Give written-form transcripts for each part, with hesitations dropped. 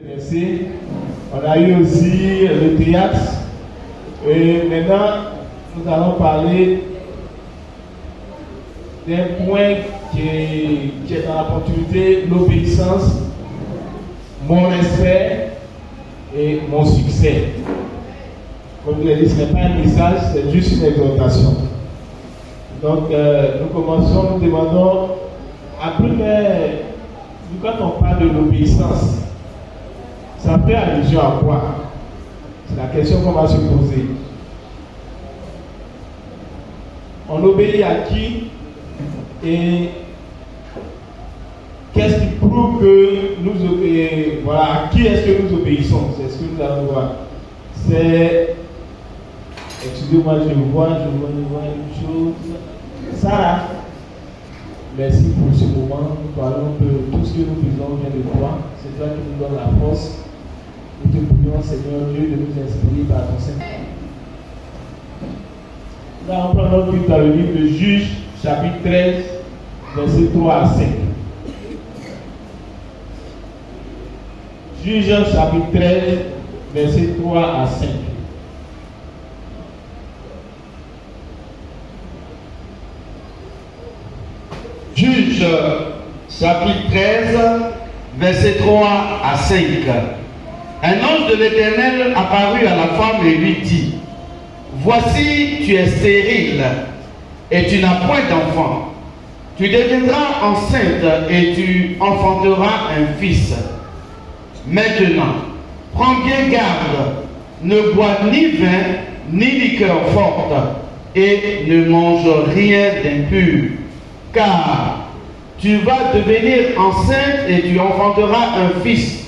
Merci. On a eu aussi le théâtre. Et maintenant, nous allons parler d'un point qui est dans la continuité, l'obéissance, mon respect et mon succès. Comme je l'ai dit, ce n'est pas un message, c'est juste une exhortation. Donc, nous commençons, nous demandons, après, quand on parle de l'obéissance, ça fait allusion à quoi? C'est la question qu'on va se poser. On obéit à qui? Et qu'est-ce qui prouve que nous obéissons? Voilà, à qui est-ce que nous obéissons? C'est ce que nous allons voir. C'est... Excusez-moi, je vois une chose. Sarah, merci pour ce moment. Nous parlons que tout ce que nous faisons vient de toi. C'est toi qui nous donne la force. Nous te prions, Seigneur Dieu, de nous inspirer par ton Saint-Esprit. Nous allons prendre notre Bible dans le livre de Juges, chapitre 13, versets 3 à 5. Juges, chapitre 13, versets 3 à 5. Juges, chapitre 13, versets 3 à 5. Un ange de l'Éternel apparut à la femme et lui dit: voici, tu es stérile et tu n'as point d'enfant. Tu deviendras enceinte et tu enfanteras un fils. Maintenant, prends bien garde, ne bois ni vin ni liqueur forte et ne mange rien d'impur, car tu vas devenir enceinte et tu enfanteras un fils.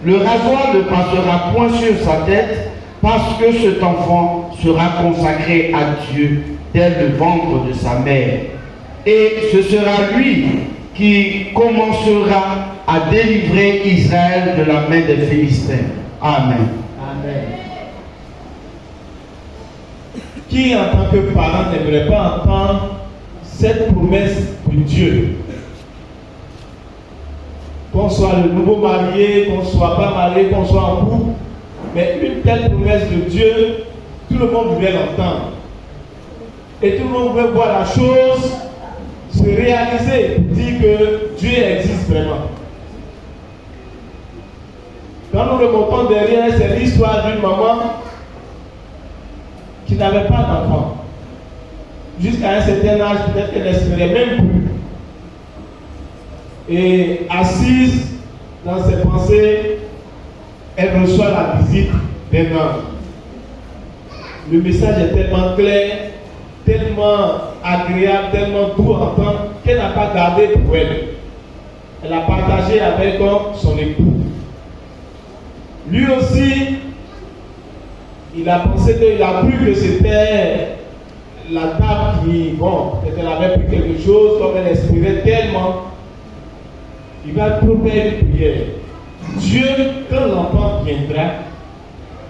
Le rasoir ne passera point sur sa tête, parce que cet enfant sera consacré à Dieu dès le ventre de sa mère. Et ce sera lui qui commencera à délivrer Israël de la main des Philistins. Amen. Amen. Qui, en tant que parent, n'aimerait pas entendre cette promesse de Dieu? Qu'on soit le nouveau marié, qu'on ne soit pas marié, qu'on soit en couple, mais une telle promesse de Dieu, tout le monde veut l'entendre. Et tout le monde veut voir la chose se réaliser, pour dire que Dieu existe vraiment. Quand nous remontons derrière, c'est l'histoire d'une maman qui n'avait pas d'enfant. Jusqu'à un certain âge, peut-être qu'elle n'espérait même plus. Et assise dans ses pensées, elle reçoit la visite d'un ange. Le message est tellement clair, tellement agréable, tellement doux à entendre qu'elle n'a pas gardé pour elle. Elle a partagé avec son époux. Lui aussi, il a pensé qu'il a cru que c'était la dame qui, elle avait pris quelque chose, comme elle espérait tellement. Il va trouver une prière. Dieu, quand l'enfant viendra,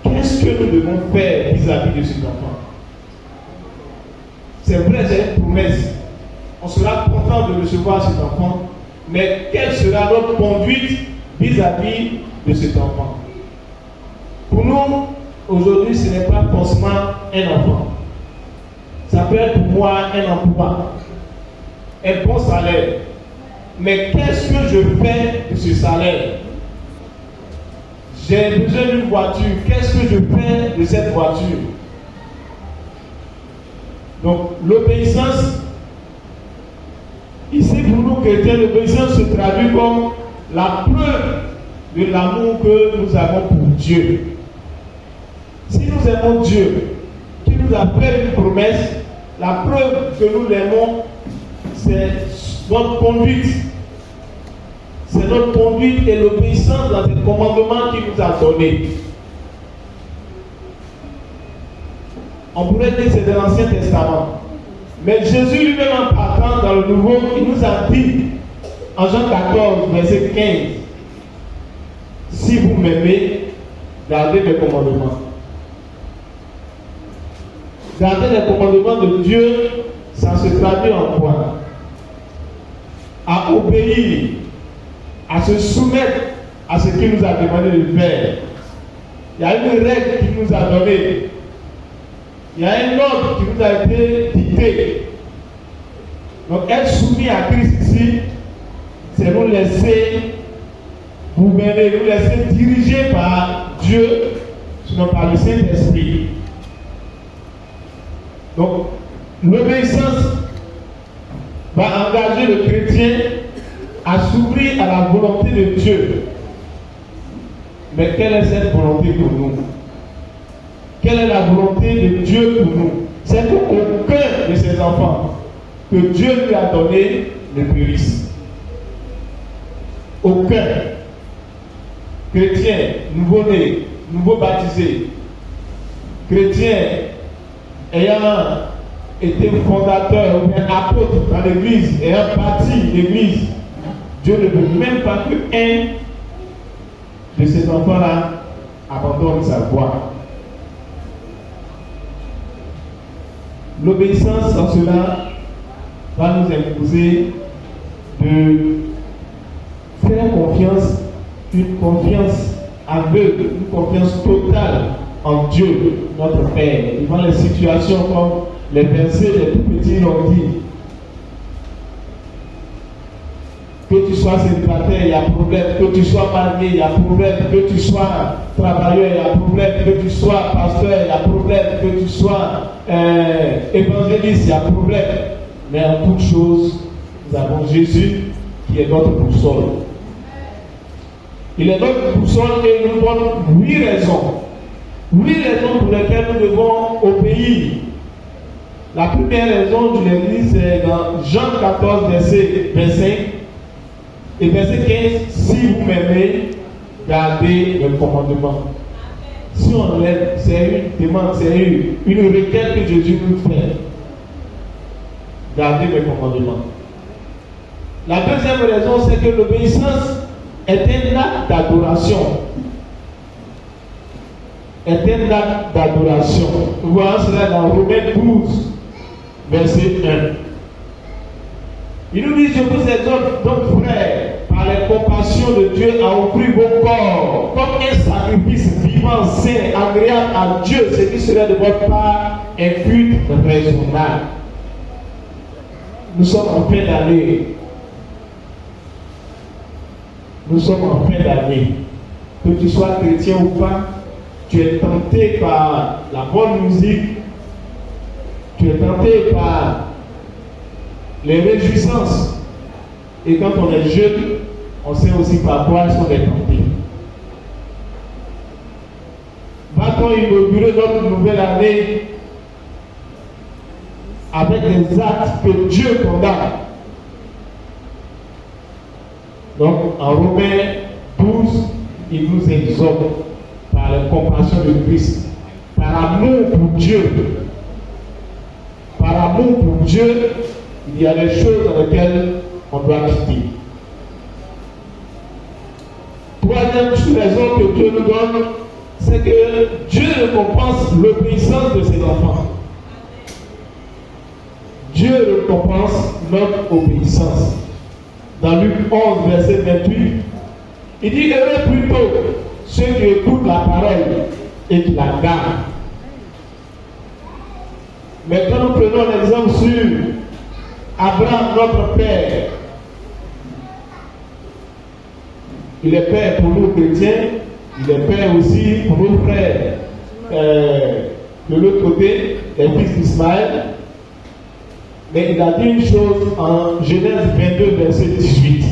qu'est-ce que nous devons faire vis-à-vis de cet enfant? C'est vrai, c'est une promesse. On sera content de recevoir cet enfant, mais quelle sera notre conduite vis-à-vis de cet enfant? Pour nous, aujourd'hui, ce n'est pas forcément un enfant. Ça peut être pour moi un emploi, un bon salaire. Mais qu'est-ce que je fais de ce salaire? J'ai besoin d'une voiture. Qu'est-ce que je fais de cette voiture? Donc, l'obéissance, ici pour nous chrétiens, l'obéissance se traduit comme la preuve de l'amour que nous avons pour Dieu. Si nous aimons Dieu, qui nous a fait une promesse, la preuve que nous l'aimons, c'est notre conduite. C'est notre conduite et l'obéissance dans les commandements qu'il nous a donnés. On pourrait dire que c'est de l'Ancien Testament. Mais Jésus lui-même en parlant dans le Nouveau, il nous a dit en Jean 14, verset 15, si vous m'aimez, gardez mes commandements. Garder les commandements de Dieu, ça se traduit en quoi? À obéir, à se soumettre à ce qu'il nous a demandé de faire. Il y a une règle qu'il nous a donnée. Il y a un ordre qui nous a été dicté. Donc être soumis à Christ ici, c'est nous laisser gouverner, nous laisser diriger par Dieu, sinon par le Saint-Esprit. Donc l'obéissance va engager le chrétien à s'ouvrir à la volonté de Dieu. Mais quelle est cette volonté pour nous? Quelle est la volonté de Dieu pour nous? C'est qu'aucun de ses enfants que Dieu lui a donné ne périsse. Aucun chrétien nouveau-né, nouveau baptisé, chrétien ayant été fondateur ou bien apôtre dans l'église, ayant bâti l'église, Dieu ne veut même pas que un de ces enfants-là abandonne sa voie. L'obéissance en cela va nous imposer de faire confiance, une confiance aveugle, une confiance totale en Dieu, notre Père, devant les situations comme les versets les tout petits l'ont dit. Que tu sois célibataire, il y a problème. Que tu sois marié, il y a problème. Que tu sois travailleur, il y a problème. Que tu sois pasteur, il y a problème. Que tu sois évangéliste, il y a problème. Mais en toute chose, nous avons Jésus qui est notre boussole. Il est notre boussole et il nous donne 8 raisons. 8 raisons pour lesquelles nous devons obéir. La première raison, je l'ai dit, c'est dans Jean 14, verset 25. Et verset 15, si vous m'aimez, gardez mes commandements. Si on lève, c'est une demande, c'est une requête que Jésus nous fait. Gardez mes commandements. La deuxième raison, c'est que l'obéissance est un acte d'adoration. Est un acte d'adoration. Nous voyons cela dans Romains 12, verset 1. Il nous dit, je vous exhorte donc, frères, par les compassions de Dieu, à offrir vos corps comme un sacrifice vivant, saint, agréable à Dieu, ce qui serait de votre part un culte raisonnable. Nous sommes en fin d'année. Nous sommes en fin d'année. Que tu sois chrétien ou pas, tu es tenté par la bonne musique, tu es tenté par les réjouissances. Et quand on est jeune, on sait aussi par quoi est-ce qu'on est tenté. Va-t-on inaugurer notre nouvelle année avec des actes que Dieu condamne? Donc, en Romains 12, il nous exhorte par la compassion de Christ, par amour pour Dieu. Par amour pour Dieu, il y a des choses dans lesquelles on doit quitter. Troisième raison que Dieu nous donne, c'est que Dieu récompense l'obéissance de ses enfants. Dieu récompense notre obéissance. Dans Luc 11, verset 28, il dit, heureux plutôt ceux qui écoutent la parole et qui la gardent. Maintenant, nous prenons l'exemple sur Abraham, notre père. Il est père pour nous chrétiens, il est père aussi pour nos frères de l'autre côté, les fils d'Ismaël. Mais il a dit une chose en Genèse 22, verset 18.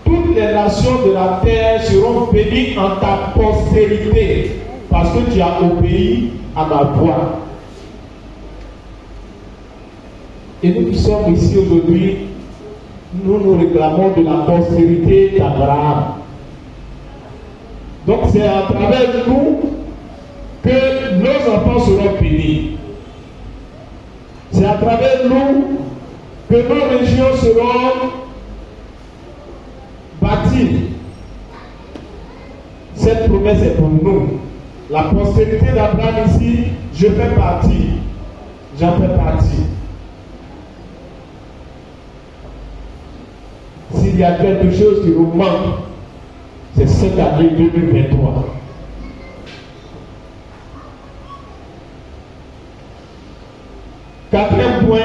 Toutes les nations de la terre seront bénies en ta postérité, parce que tu as obéi à ma voix. Et nous qui sommes ici aujourd'hui, nous nous réclamons de la postérité d'Abraham. Donc c'est à travers nous que nos enfants seront bénis. C'est à travers nous que nos régions seront bâties. Cette promesse est pour nous. La postérité d'Abraham ici, je fais partie. J'en fais partie. S'il y a quelque chose qui nous manque, c'est cette année 2023. Quatrième point,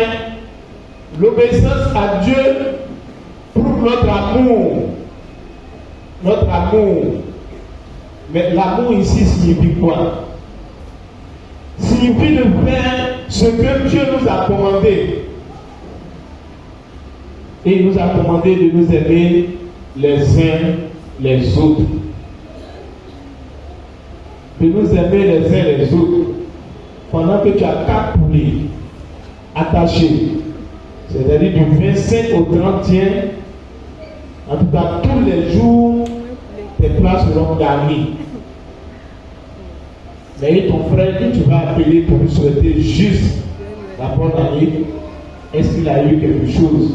l'obéissance à Dieu prouve notre amour. Notre amour. Mais l'amour ici signifie quoi? Signifie de faire ce que Dieu nous a commandé. Et il nous a commandé de nous aimer les uns les autres. De nous aimer les uns les autres. Pendant que tu as 4 poulets attachés, c'est-à-dire du 25 au 31, en tout cas tous les jours, tes plats seront garnis. Mais ton frère, que tu vas appeler pour lui souhaiter juste la bonne année, est-ce qu'il a eu quelque chose?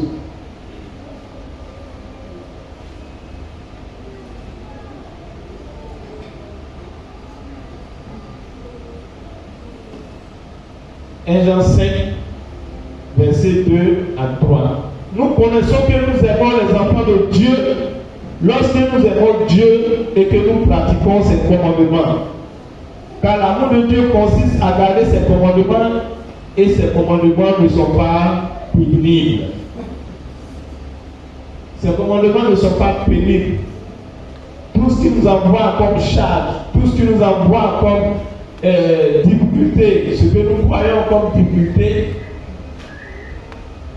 Jean 5, verset 2 à 3. Nous connaissons que nous aimons les enfants de Dieu lorsque nous aimons Dieu et que nous pratiquons ses commandements. Car l'amour de Dieu consiste à garder ses commandements et ses commandements ne sont pas pénibles. Ces commandements ne sont pas pénibles. Tout ce qui nous envoie comme charge, tout ce qui nous envoie comme difficulté, ce que nous croyons comme difficulté,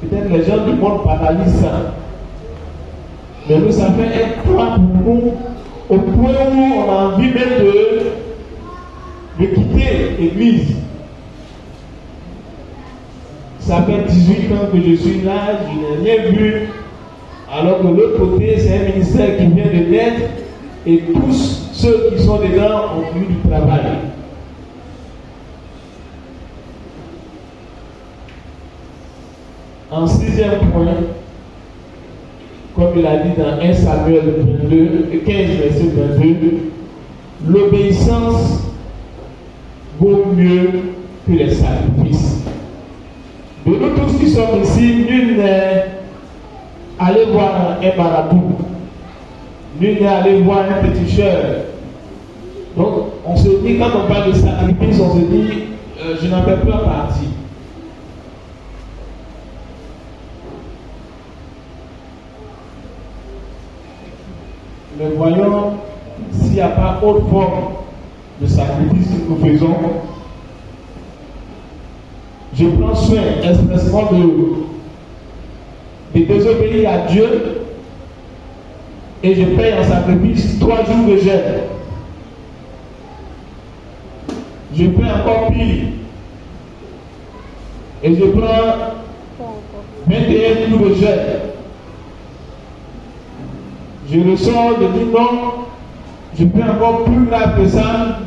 peut-être les gens du monde banalisent ça. Mais nous, ça fait un poids pour nous, au point où on a envie même de quitter l'église. Ça fait 18 ans que je suis là, je n'ai rien vu. Alors que l'autre côté, c'est un ministère qui vient de naître et tous ceux qui sont dedans ont eu du travail. En 6e point, comme il a dit dans 1 Samuel 22, 15, verset 22, l'obéissance vaut mieux que les sacrifices. De nous tous qui sommes ici, nul n'est allé voir un marabout, nul n'est allé voir un petit cher. Donc, on se dit, quand on parle de sacrifice, on se dit, je n'en fais pas partie. Mais voyons s'il n'y a pas autre forme de sacrifice que nous faisons. Je prends soin expressement de désobéir à Dieu et je paye en sacrifice 3 jours de jeûne. Je fais encore pire et je prends 21 jours de jeûne. Je ressors de dire non, je fais encore plus grave que ça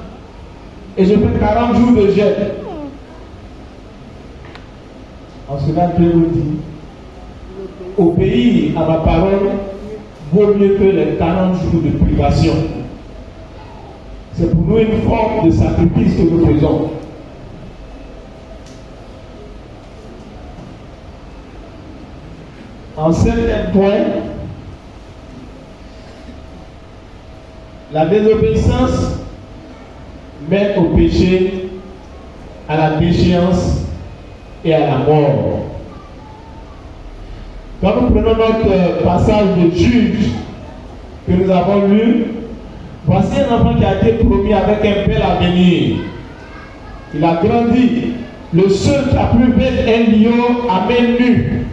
et je fais 40 jours de jeûne. En cela, Dieu nous dit, obéir à ma parole vaut mieux que les 40 jours de privation. C'est pour nous une forme de sacrifice que nous faisons. En 7e point, la désobéissance mène au péché, à la déchéance et à la mort. Quand nous prenons notre passage de Juge que nous avons lu, voici un enfant qui a été promis avec un bel avenir. Il a grandi. Le seul qui a pu mettre un lion à main nue.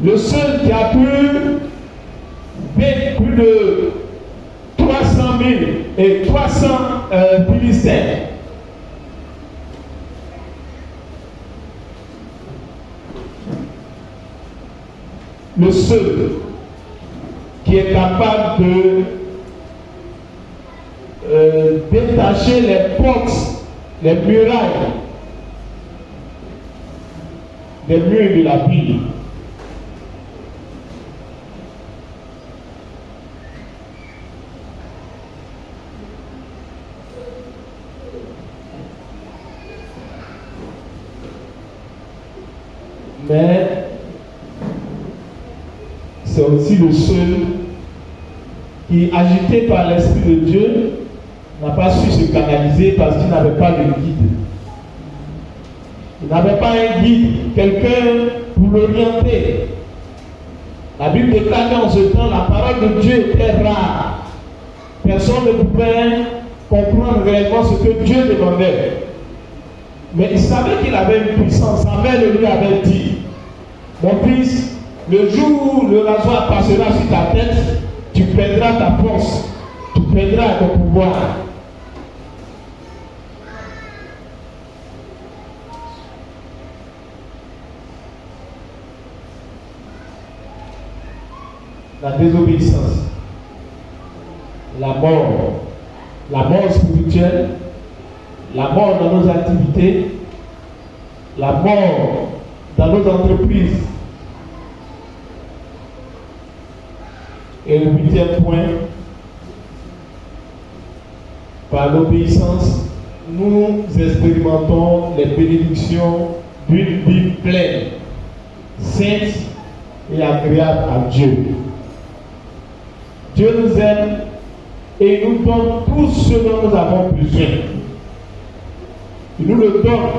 Le seul qui a pu mettre plus de 300 000 et 300 Philistins. Le seul qui est capable de détacher les portes, les murailles des murs de la ville. Mais c'est aussi le seul qui, agité par l'Esprit de Dieu, n'a pas su se canaliser parce qu'il n'avait pas de guide. Il n'avait pas un guide, quelqu'un pour l'orienter. La Bible déclare qu'en ce temps, la parole de Dieu était rare. Personne ne pouvait comprendre réellement ce que Dieu demandait. Mais il savait qu'il avait une puissance. Sa mère lui avait dit, mon fils, le jour où le rasoir passera sur ta tête, tu perdras ta force, tu perdras ton pouvoir. La désobéissance, la mort spirituelle, la mort dans nos activités, la mort dans nos entreprises. Et le 8e point, par l'obéissance, nous expérimentons les bénédictions d'une vie pleine, sainte et agréable à Dieu. Dieu nous aime et nous donne tout ce dont nous avons besoin. Il nous le donne.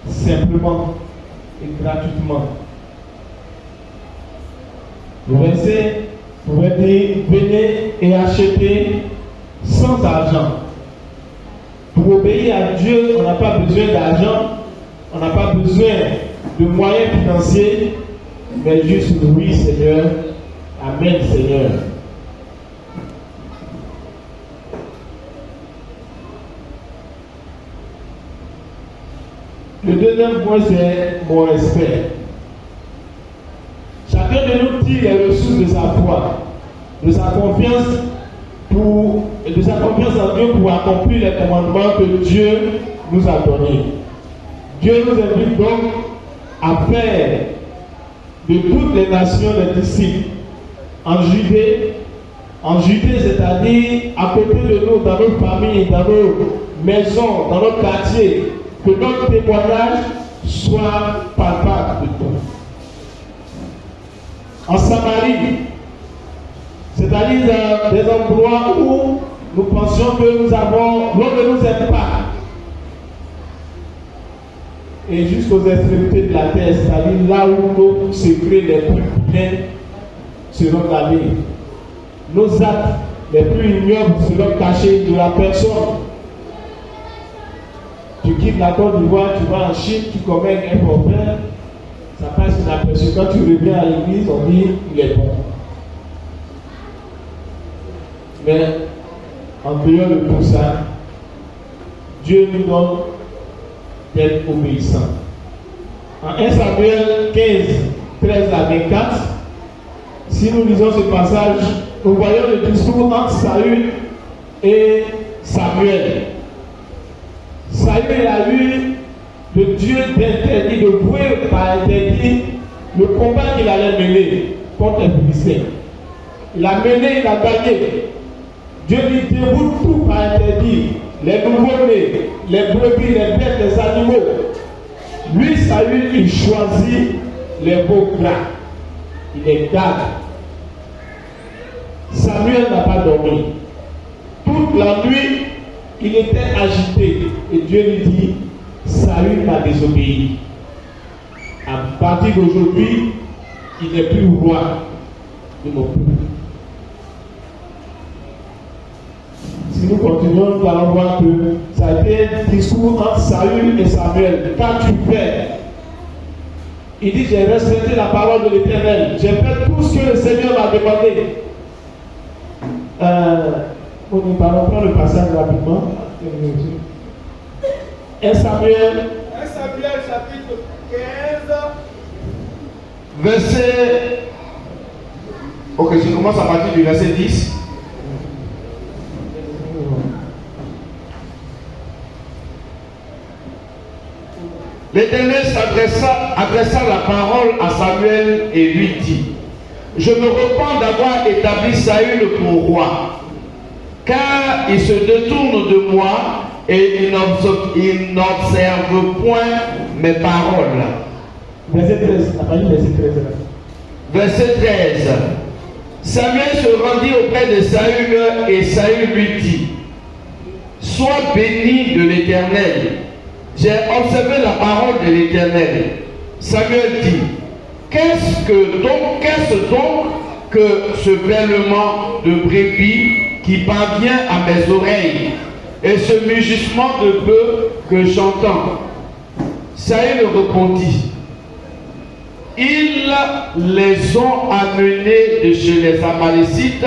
Simplement et gratuitement. Le verset pouvait dire, venez et achetez sans argent. Pour obéir à Dieu, on n'a pas besoin d'argent, on n'a pas besoin de moyens financiers, mais juste oui Seigneur, Amen Seigneur. Le deuxième point, c'est mon respect. Chacun de nous tire les ressources de sa foi, de sa confiance en Dieu pour accomplir les commandements que Dieu nous a donnés. Dieu nous invite donc à faire de toutes les nations des disciples en Judée, c'est-à-dire à côté de nous, dans nos familles, dans nos maisons, dans nos quartiers, que notre témoignage soit palpable de tout. En Samarie, c'est-à-dire dans des endroits où nous pensions que l'on ne nous aime pas. Et jusqu'aux extrémités de la terre, c'est-à-dire là où nos secrets les plus pleins seront gardés. Nos actes les plus ignobles seront cachés de la personne. Tu quittes la Côte d'Ivoire, tu vas en Chine, tu commets un problème, ça passe inaperçu. Quand tu reviens à l'église, on dit il est bon. Mais en dehors de tout ça, Dieu nous donne d'être obéissants. En 1 Samuel 15, 13 à 24, si nous lisons ce passage, nous voyons le discours entre Saül et Samuel. Saül a eu de Dieu d'interdit, de vouer par interdit le combat qu'il allait mener contre les Philistins. Il a mené, il a gagné. Dieu lui déroule tout par interdit. Les nouveaux-nés, les brebis, les bêtes, les animaux. Lui, Saül, il choisit les beaux gras. Il les garde. Samuel n'a pas dormi. Toute la nuit, il était agité. Et Dieu lui dit, Saül m'a désobéi. À partir d'aujourd'hui, il n'est plus roi de mon peuple. Si nous continuons, nous allons voir que ça a été un discours entre Saül et Samuel. Qu'as-tu fait? Il dit, j'ai respecté la parole de l'Éternel. J'ai fait tout ce que le Seigneur m'a demandé. Nous allons prendre le passage rapidement. 1 Samuel chapitre 15. Verset. Ok, je commence à partir du verset 10. L'Éternel adressa la parole à Samuel et lui dit, je me repens d'avoir établi Saül pour roi, car il se détourne de moi et ils n'observent point mes paroles. Verset 13, la page verset 13. Verset 13. Samuel se rendit auprès de Saül et Saül lui dit: Sois béni de l'Éternel. J'ai observé la parole de l'Éternel. Samuel dit: Qu'est-ce donc que ce bêlement de brebis qui parvient à mes oreilles et ce mugissement de bœuf que j'entends? Saül répondit: Ils les ont amenés de chez les Amalécites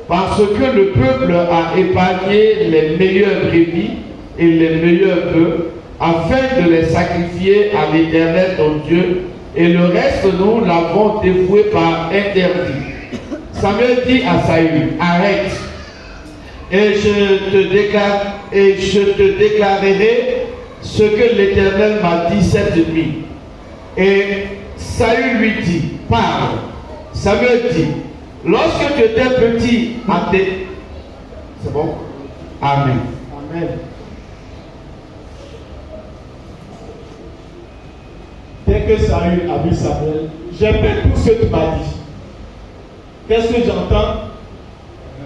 parce que le peuple a épargné les meilleures brebis et les meilleurs bœufs afin de les sacrifier à l'Éternel ton Dieu, et le reste nous l'avons dévoué par interdit. Samuel dit à Saül: Arrête, et je te déclarerai ce que l'Éternel m'a dit cette nuit. Et Saül lui dit: Parle. Samuel dit: Lorsque tu étais petit, c'est bon? Amen. Amen. Dès que Saül a vu Samuel, j'ai fait tout ce que tu m'as dit. Qu'est-ce que j'entends?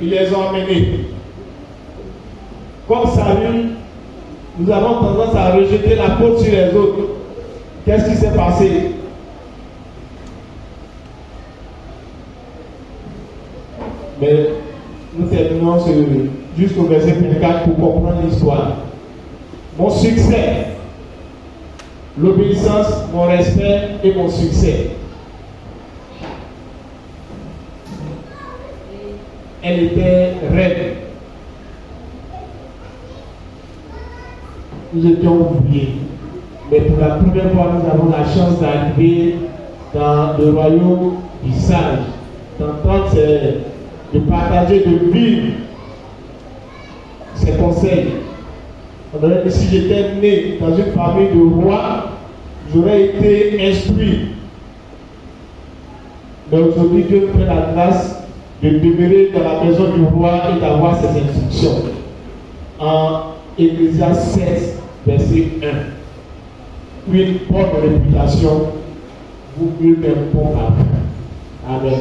Ils les ont emmenés. Comme Saül, nous avons tendance à rejeter la faute sur les autres. Qu'est-ce qui s'est passé? Mais nous terminons jusqu'au verset 24 pour comprendre l'histoire. Mon succès, l'obéissance, mon respect et mon succès. Elle était reine. Nous étions oubliés. Mais pour la première fois, nous avons la chance d'arriver dans le royaume du sage, d'entendre, de partager, de vivre ses conseils. Si j'étais né dans une famille de rois, j'aurais été instruit. Mais aujourd'hui, Dieu me fait la grâce de demeurer dans la maison du roi et d'avoir ses instructions. En Ecclésiaste 16, verset 1. Une bonne réputation vaut mieux qu'un bon âme. Amen.